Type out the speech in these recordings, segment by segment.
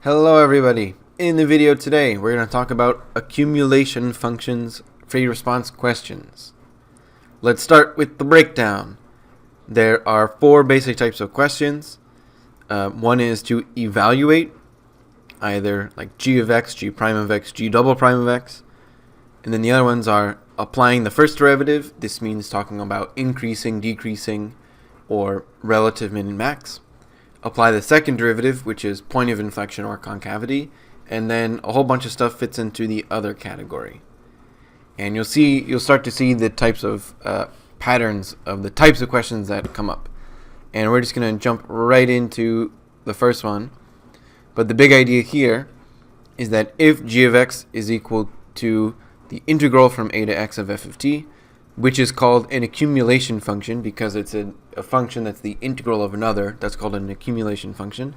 Hello everybody. In the video today, we're going to talk about accumulation functions free response questions. Let's start with the breakdown. There are four basic types of questions. One is to evaluate either like g of x, g prime of x, g double prime of x. And then the other ones are applying the first derivative. This means talking about increasing, decreasing, or relative min and max. Apply the second derivative, which is point of inflection or concavity, and then a whole bunch of stuff fits into the other category. And you'll start to see the types of patterns of the types of questions that come up. And we're just going to jump right into the first one. But the big idea here is that if g of x is equal to the integral from a to x of f of t, which is called an accumulation function because it's a function that's the integral of another, that's called an accumulation function,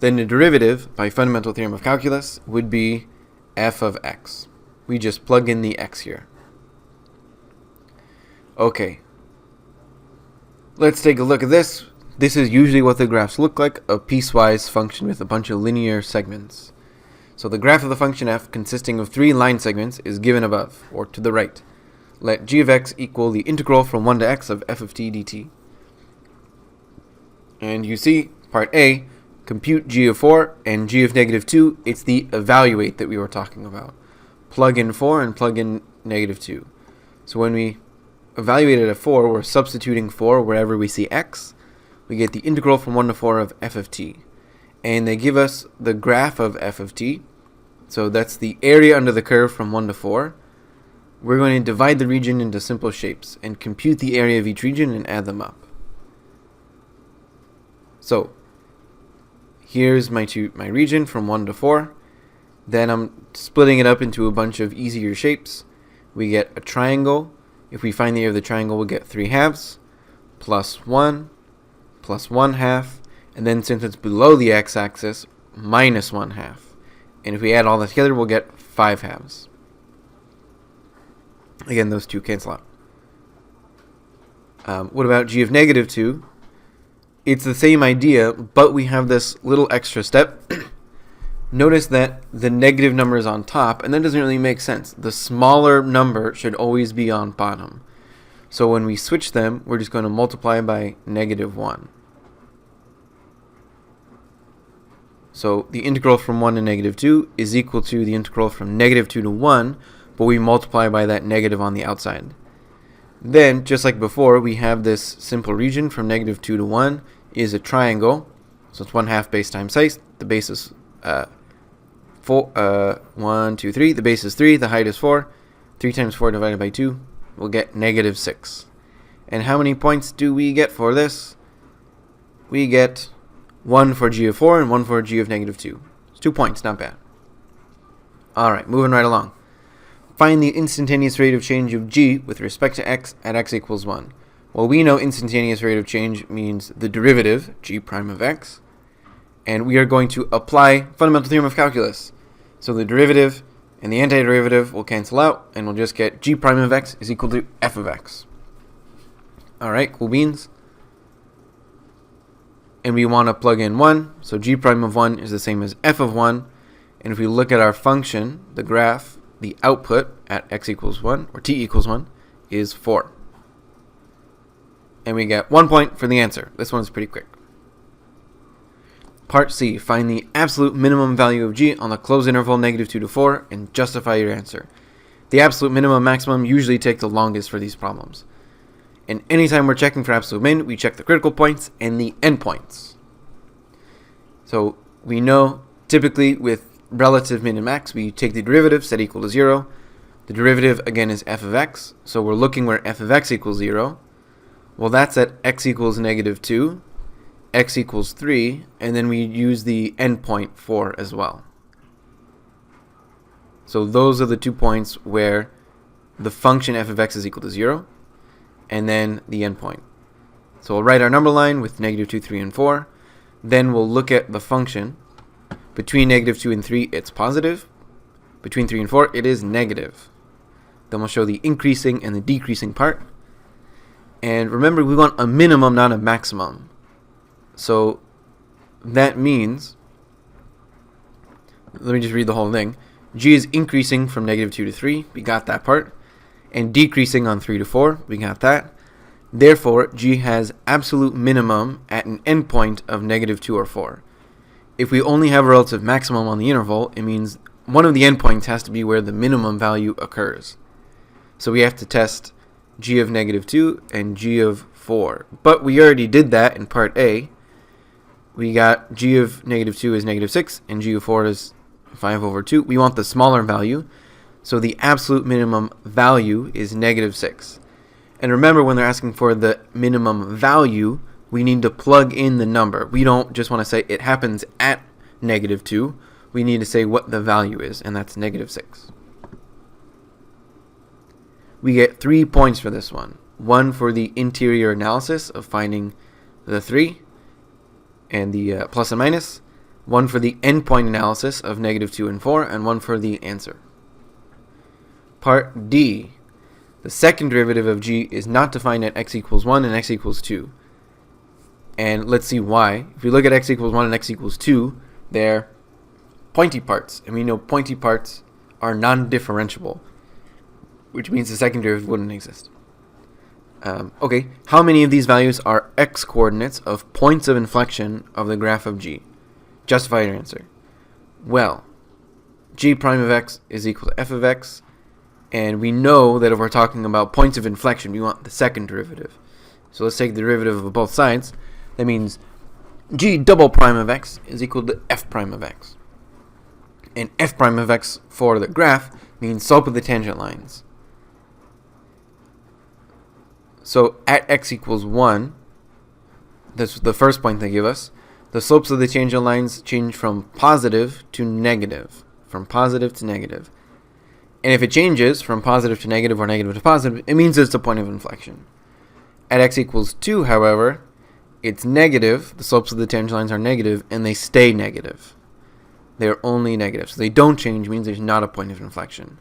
then the derivative, by fundamental theorem of calculus, would be f of x. We just plug in the x here. Okay, let's take a look at this. This is usually what the graphs look like, a piecewise function with a bunch of linear segments. So the graph of the function f, consisting of three line segments, is given above, or to the right. Let g of x equal the integral from 1 to x of f of t dt. And you see, part A, compute g of 4 and g of negative 2. It's the evaluate that we were talking about. Plug in 4 and plug in negative 2. So when we evaluated at 4, we're substituting 4 wherever we see x. We get the integral from 1 to 4 of f of t. And they give us the graph of f of t. So that's the area under the curve from 1 to 4. We're going to divide the region into simple shapes and compute the area of each region and add them up. So here's my region from 1 to 4. Then I'm splitting it up into a bunch of easier shapes. We get a triangle. If we find the area of the triangle, we'll get 3 halves, plus 1 half, and then since it's below the x-axis, minus 1 half. And if we add all that together, we'll get 5 halves. Again, those two cancel out. What about g of negative 2? It's the same idea, but we have this little extra step. Notice that the negative number is on top, and that doesn't really make sense. The smaller number should always be on bottom. So when we switch them, we're just going to multiply by negative 1. So the integral from 1 to negative 2 is equal to the integral from negative 2 to 1, but we multiply by that negative on the outside. Then, just like before, we have this simple region from negative 2 to 1 is a triangle. So it's 1 half base times height. The base is 1, 2, 3. The base is 3. The height is 4. 3 times 4 divided by 2. We'll get negative 6. And how many points do we get for this? We get 1 for g of 4 and 1 for g of negative 2. It's 2 points, not bad. Alright, moving right along. Find the instantaneous rate of change of g with respect to x at x equals 1. Well, we know instantaneous rate of change means the derivative, g prime of x, and we are going to apply fundamental theorem of calculus. So the derivative and the antiderivative will cancel out, and we'll just get g prime of x is equal to f of x. Alright, cool beans. And we want to plug in 1, so g prime of 1 is the same as f of 1, and if we look at our function, the graph, the output at x equals 1, or t equals 1, is 4. And we get 1 point for the answer. This one's pretty quick. Part C, find the absolute minimum value of g on the closed interval negative 2 to 4 and justify your answer. The absolute minimum and maximum usually take the longest for these problems. And anytime we're checking for absolute min, we check the critical points and the endpoints. So we know typically with relative min and max, we take the derivative, set equal to 0. The derivative, again, is f of x. So we're looking where f of x equals 0. Well, that's at x equals negative 2, x equals 3, and then we use the endpoint 4 as well. So those are the 2 points where the function f of x is equal to 0, and then the endpoint. So we'll write our number line with negative 2, 3, and 4. Then we'll look at the function. Between negative 2 and 3, it's positive. Between 3 and 4, it is negative. Then we'll show the increasing and the decreasing part. And remember, we want a minimum, not a maximum. So that means let me just read the whole thing. G is increasing from -2 to 3. We got that part. And decreasing on 3 to 4. We got that. Therefore, G has absolute minimum at an endpoint of -2 or 4. If we only have a relative maximum on the interval, it means one of the endpoints has to be where the minimum value occurs. So we have to test G of -2 and G of 4. But we already did that in part A. We got G of -2 is -6 and G of 4 is 5/2. We want the smaller value. So the absolute minimum value is -6. And remember, when they're asking for the minimum value, we need to plug in the number. We don't just want to say it happens at -2. We need to say what the value is, and that's -6. We get 3 points for this one. 1 for the interior analysis of finding the 3 and the plus and minus. 1 for the endpoint analysis of -2 and 4, and 1 for the answer. Part D. The second derivative of G is not defined at x equals 1 and x equals 2. And let's see why. If we look at x equals 1 and x equals 2, they're pointy parts. And we know pointy parts are non-differentiable, which means the second derivative wouldn't exist. Okay, how many of these values are x coordinates of points of inflection of the graph of G? Justify your answer. Well, G prime of x is equal to f of x. And we know that if we're talking about points of inflection, we want the second derivative. So let's take the derivative of both sides. That means G double prime of x is equal to f prime of x. And f prime of x for the graph means slope of the tangent lines. So at x equals 1, that's the first point they give us, the slopes of the tangent lines change from positive to negative. From positive to negative. And if it changes from positive to negative or negative to positive, it means it's a point of inflection. At x equals 2, however, it's negative. The slopes of the tangent lines are negative, and they stay negative. They're only negative. So they don't change, means there's not a point of inflection.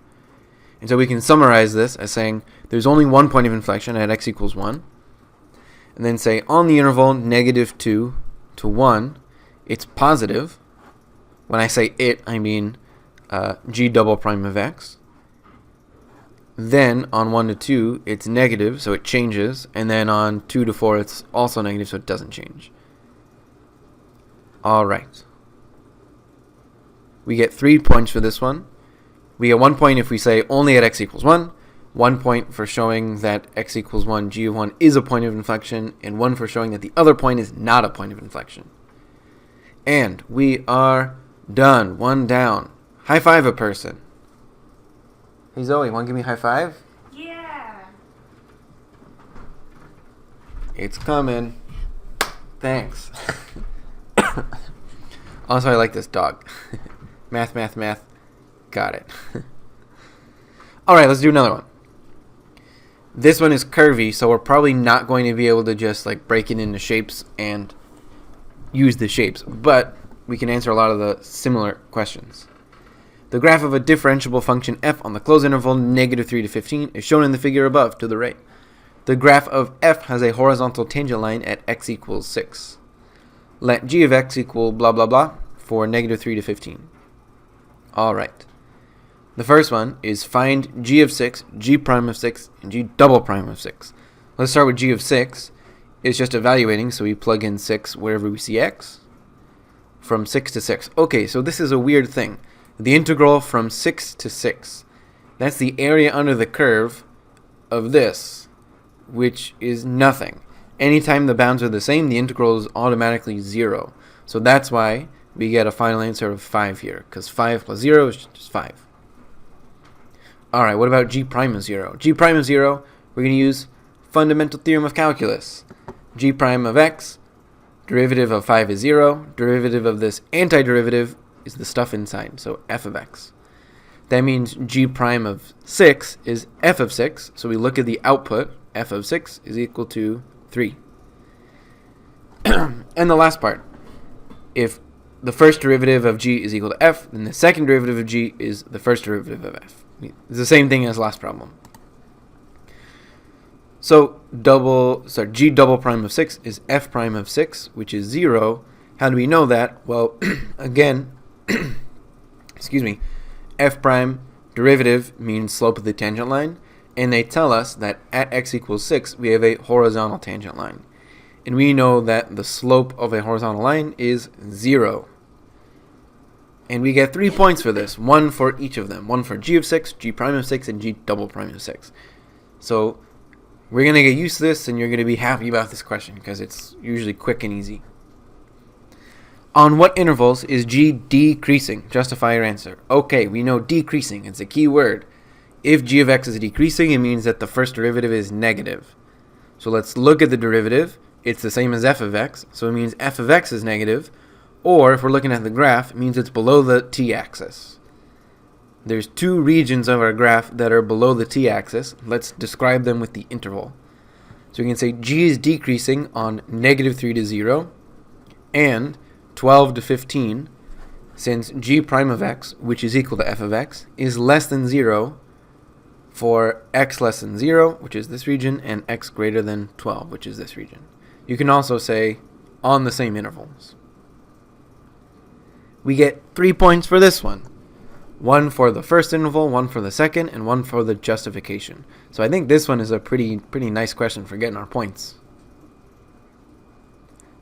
And so we can summarize this as saying there's only one point of inflection at x equals 1. And then say on the interval -2 to 1, it's positive. When I say it, I mean G double prime of x. Then on 1 to 2, it's negative, so it changes. And then on 2 to 4, it's also negative, so it doesn't change. Alright. We get 3 points for this one. We get 1 point if we say only at x equals 1. 1 point for showing that x equals 1, G of 1 is a point of inflection. And 1 for showing that the other point is not a point of inflection. And we are done. 1 down. High five a person. Hey Zoe, want to give me a high five? Yeah. It's coming. Thanks. Also, I like this dog. Math, math, math. Got it. Alright, let's do another one. This one is curvy, so we're probably not going to be able to just like break it into shapes and use the shapes, but we can answer a lot of the similar questions. The graph of a differentiable function f on the closed interval -3 to 15 is shown in the figure above to the right. The graph of f has a horizontal tangent line at x equals 6. Let g of x equal blah blah blah for -3 to 15. Alright. The first one is find g of 6, g prime of 6, and g double prime of 6. Let's start with g of 6. It's just evaluating, so we plug in 6 wherever we see x. From 6 to 6. Okay, so this is a weird thing. The integral from 6 to 6. That's the area under the curve of this, which is nothing. Anytime the bounds are the same, the integral is automatically 0. So that's why we get a final answer of 5 here, because 5 plus 0 is just 5. Alright, what about g prime of 0? G prime of 0, we're going to use fundamental theorem of calculus. G prime of x, derivative of 5 is 0, derivative of this antiderivative is the stuff inside, so f of x. That means g prime of 6 is f of 6, so we look at the output, f of 6 is equal to 3. And the last part, if the first derivative of g is equal to f, then the second derivative of g is the first derivative of f. It's the same thing as last problem. So g double prime of 6 is f prime of 6, which is 0. How do we know that? Well, again, f prime derivative means slope of the tangent line, and they tell us that at x equals 6 we have a horizontal tangent line. And we know that the slope of a horizontal line is 0. And we get 3 points for this, one for each of them. One for g of 6, g prime of 6, and g double prime of 6. So we're going to get used to this, and you're going to be happy about this question because it's usually quick and easy. On what intervals is g decreasing? Justify your answer. Okay, we know decreasing. It's a key word. If g of x is decreasing, it means that the first derivative is negative. So let's look at the derivative. It's the same as f of x, so it means f of x is negative. Or if we're looking at the graph, it means it's below the t-axis. There's two regions of our graph that are below the t-axis. Let's describe them with the interval. So we can say g is decreasing on -3 to 0 and 12 to 15, since g prime of x, which is equal to f of x, is less than 0 for x less than 0, which is this region, and x greater than 12, which is this region. You can also say on the same intervals. We get 3 points for this one. One for the first interval, one for the second, and one for the justification. So I think this one is a pretty nice question for getting our points.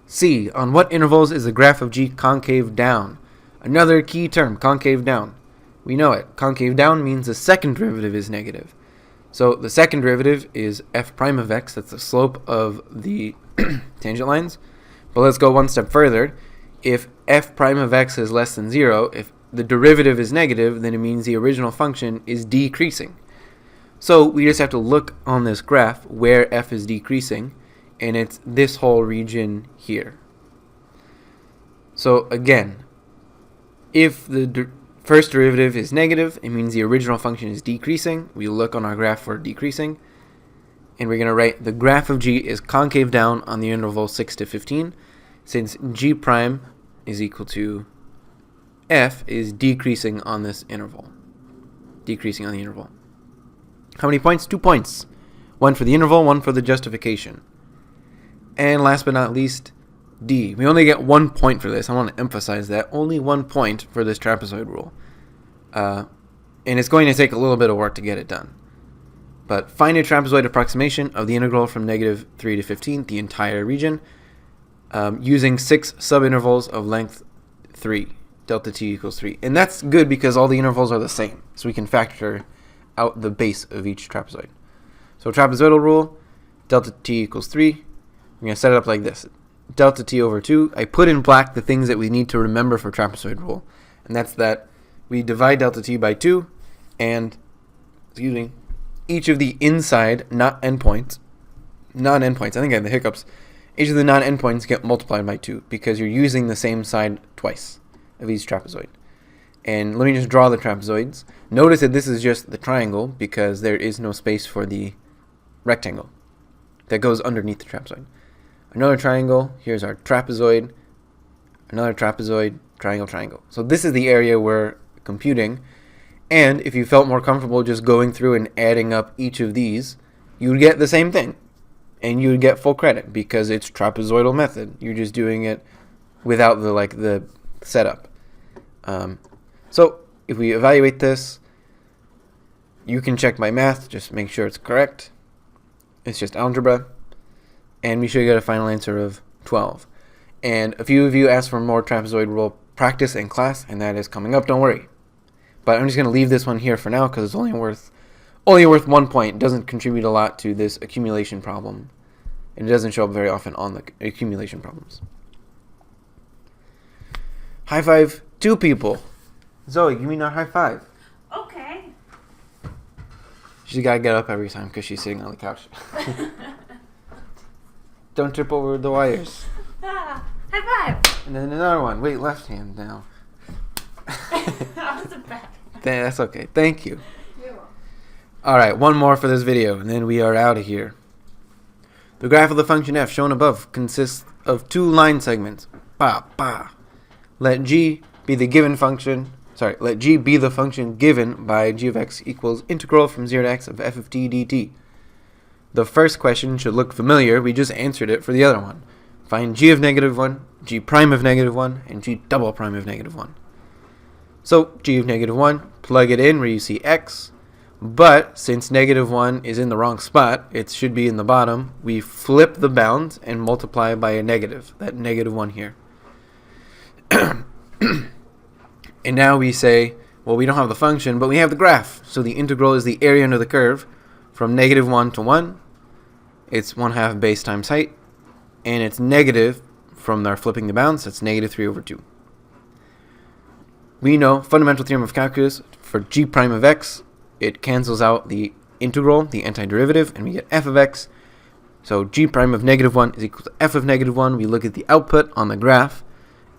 C. On what intervals is the graph of g concave down? Another key term, concave down. We know it. Concave down means the second derivative is negative. So the second derivative is f prime of x. That's the slope of the tangent lines. But let's go one step further. If f prime of x is less than 0, if the derivative is negative, then it means the original function is decreasing. So we just have to look on this graph where f is decreasing, and it's this whole region here. So again, if the first derivative is negative, it means the original function is decreasing. We look on our graph for decreasing, and we're going to write the graph of g is concave down on the interval 6 to 15, since g prime is equal to f is decreasing on this interval. Decreasing on the interval. How many points? 2 points. One for the interval, one for the justification. And last but not least, D. We only get 1 point for this. I want to emphasize that. Only 1 point for this trapezoid rule. And it's going to take a little bit of work to get it done. But find a trapezoid approximation of the integral from -3 to 15, the entire region, using 6 subintervals of length 3, delta t equals 3. And that's good because all the intervals are the same, so we can factor out the base of each trapezoid. So trapezoidal rule, delta t equals 3. We're going to set it up like this. Delta t over 2. I put in black the things that we need to remember for trapezoid rule. And that's that we divide delta t by 2, and each of the inside non-endpoints, I think I have the hiccups, each of the non-endpoints get multiplied by 2 because you're using the same side twice of each trapezoid. And let me just draw the trapezoids. Notice that this is just the triangle because there is no space for the rectangle that goes underneath the trapezoid. Another triangle, here's our trapezoid, another trapezoid, triangle, triangle. So this is the area we're computing, and if you felt more comfortable just going through and adding up each of these, you would get the same thing, and you would get full credit because it's trapezoidal method. You're just doing it without the setup. So if we evaluate this, you can check my math, just make sure it's correct. It's just algebra. And we should get a final answer of 12. And a few of you asked for more trapezoid rule practice in class, and that is coming up, don't worry. But I'm just going to leave this one here for now because it's only worth 1 point. It doesn't contribute a lot to this accumulation problem. And it doesn't show up very often on the accumulation problems. High five 2 people. Zoe, give me another high five. Okay. She's got to get up every time because she's sitting on the couch. Don't trip over the wires. High five. And then another one. Wait, left hand now. That was a bad. That's okay. Thank you. You're welcome. Alright, one more for this video, and then we are out of here. The graph of the function f shown above consists of 2 line segments. Let g be the given function. Let g be the function given by g of x equals integral from 0 to x of f of t dt. The first question should look familiar. We just answered it for the other one. Find g of -1, g prime of -1, and g double prime of -1. So g of negative 1, plug it in where you see x. But since negative 1 is in the wrong spot, it should be in the bottom, we flip the bound and multiply by a negative, that negative 1 here. And now we say, well, we don't have the function, but we have the graph. So the integral is the area under the curve from negative 1 to 1. It's 1/2 base times height. And it's negative from our flipping the bounds. That's negative 3 over 2. We know fundamental theorem of calculus for g prime of x. It cancels out the integral, the antiderivative, and we get f of x. So g prime of negative 1 is equal to f of negative 1. We look at the output on the graph.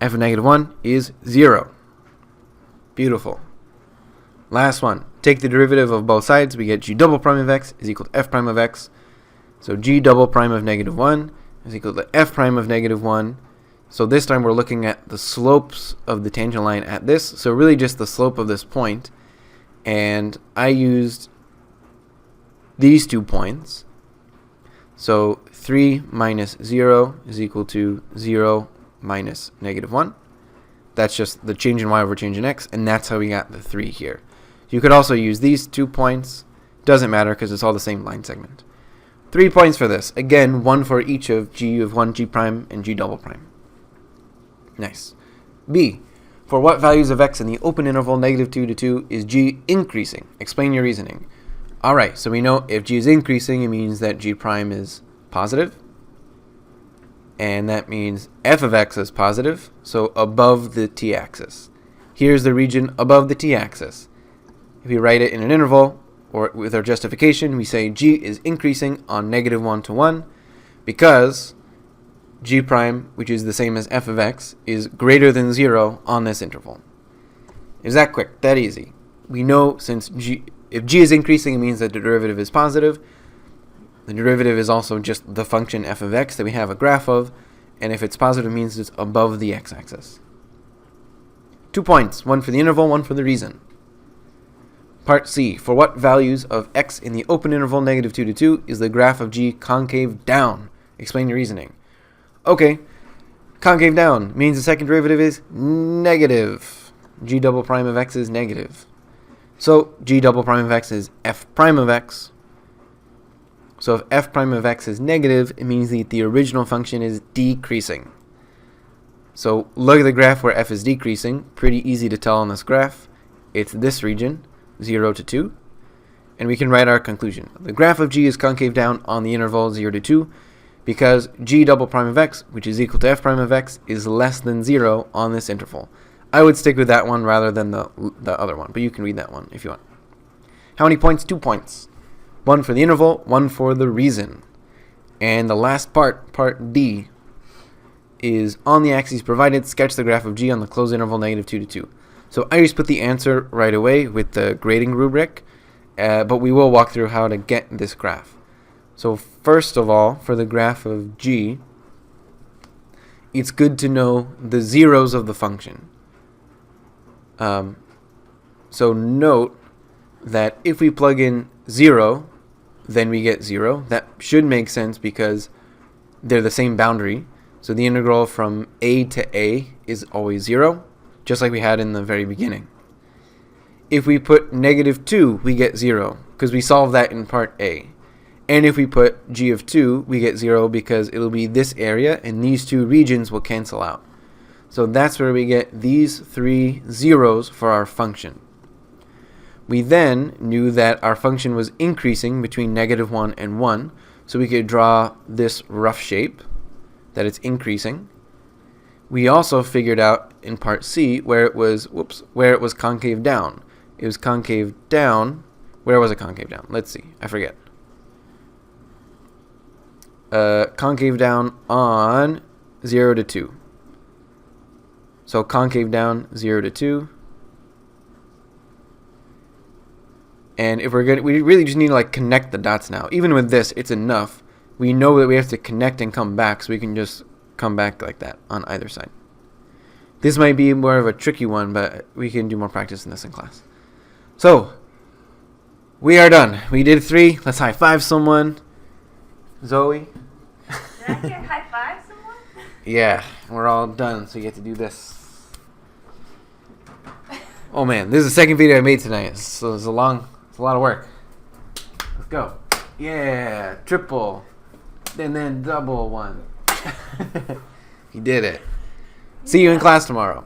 F of negative 1 is 0. Beautiful. Last one. Take the derivative of both sides. We get g double prime of x is equal to f prime of x. So g double prime of negative 1 is equal to f prime of negative 1. So this time we're looking at the slopes of the tangent line at this. So really just the slope of this point. And I used these 2 points. So 3 minus 0 is equal to 0 minus negative 1. That's just the change in y over change in x, and that's how we got the 3 here. You could also use these 2 points. Doesn't matter because it's all the same line segment. 3 points for this. Again, 1 for each of g of 1, g prime, and g double prime. Nice. B. For what values of x in the open interval negative 2 to 2 is g increasing? Explain your reasoning. Alright, so we know if g is increasing, it means that g prime is positive. And that means f of x is positive, so above the t-axis. Here's the region above the t-axis. If we write it in an interval, or with our justification, we say g is increasing on negative 1 to 1 because g prime, which is the same as f of x, is greater than 0 on this interval. Is that quick? That easy? We know since if g is increasing, it means that the derivative is positive. The derivative is also just the function f of x that we have a graph of, and if it's positive, it means it's above the x-axis. 2 points, 1 for the interval, 1 for the reason. Part C, for what values of x in the open interval negative 2 to 2 is the graph of g concave down? Explain your reasoning. Okay, concave down means the second derivative is negative. G double prime of x is negative. So g double prime of x is f prime of x. So if f prime of x is negative, it means that the original function is decreasing. So look at the graph where f is decreasing. Pretty easy to tell on this graph. It's this region, 0 to 2. And we can write our conclusion. The graph of g is concave down on the interval 0 to 2 because g double prime of x, which is equal to f prime of x, is less than 0 on this interval. I would stick with that one rather than the other one, but you can read that one if you want. How many points? 2 points. 1 for the interval, 1 for the reason. And the last part, part D, is on the axes provided, sketch the graph of g on the closed interval negative 2 to 2. So I just put the answer right away with the grading rubric, but we will walk through how to get this graph. So first of all, for the graph of g, it's good to know the zeros of the function. So note that if we plug in 0, then we get 0. That should make sense because they're the same boundary. So the integral from a to a is always 0, just like we had in the very beginning. If we put negative 2, we get 0 because we solved that in part A. And if we put g of 2, we get 0 because it'll be this area and these 2 regions will cancel out. So that's where we get these 3 zeros for our function. We then knew that our function was increasing between negative 1 and 1, so we could draw this rough shape that it's increasing. We also figured out in part C where it was concave down. It was concave down. Where was it concave down? Let's see. I forget. Concave down on 0 to 2. So concave down 0 to 2. And if we really just need to connect the dots now. Even with this, it's enough. We know that we have to connect and come back, so we can just come back like that on either side. This might be more of a tricky one, but we can do more practice in this in class. So, we are done. We did 3. Let's high five someone. Zoe. Did I get high five someone? Yeah, we're all done, so you get to do this. Oh man, this is the second video I made tonight, so it's a lot of work. Let's go. Yeah, triple, and then double one. You did it. See you in class tomorrow.